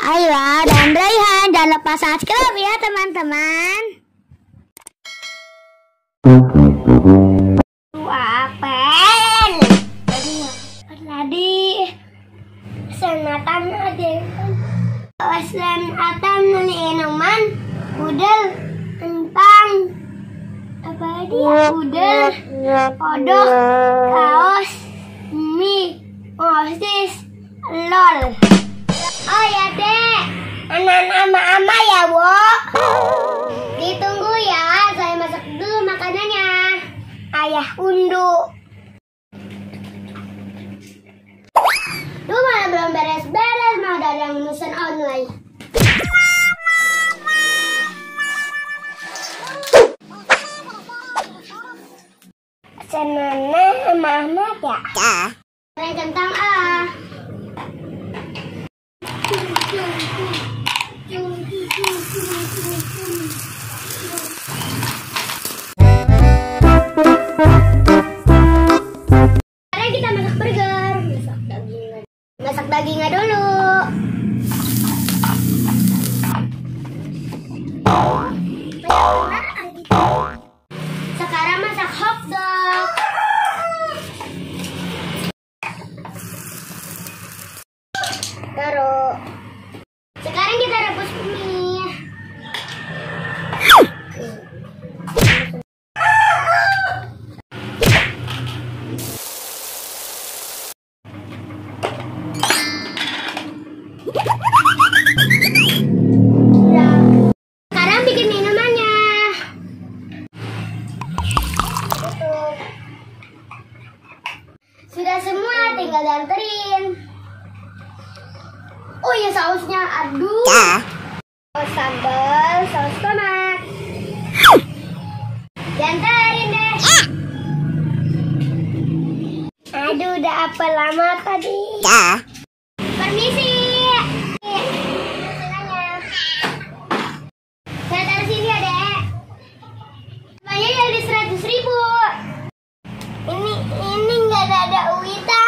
Ayla dan Raihan. Jangan lupa subscribe ya teman-teman. Apel. Tadi senatan ada. Senatan minuman. Udel. Entang. Apa dia? Udel. Kodok. Kaos. Mie. Osis. Lol. Oh ya dek, anak ama ya Bo. Ditunggu ya, saya masak dulu makanannya. Ayah undu. Duh malah belum beres-beres, mau ada yang mesen online. Senana ama ya? Goreng kentang ah. Sekarang kita masak burger. Masak dagingnya dulu. Sekarang masak hotdog. Taruh. Sekarang kita rebus mie. Sekarang bikin minumannya. Sudah semua, tinggal dianterin. Oh iya sausnya, aduh. Saus sambal, saus tomat. Dianterin deh. Aduh, udah apa lama tadi. Permisi. Saya taruh sini ya dek. Banyak dari 100.000. Ini nggak ada Wita.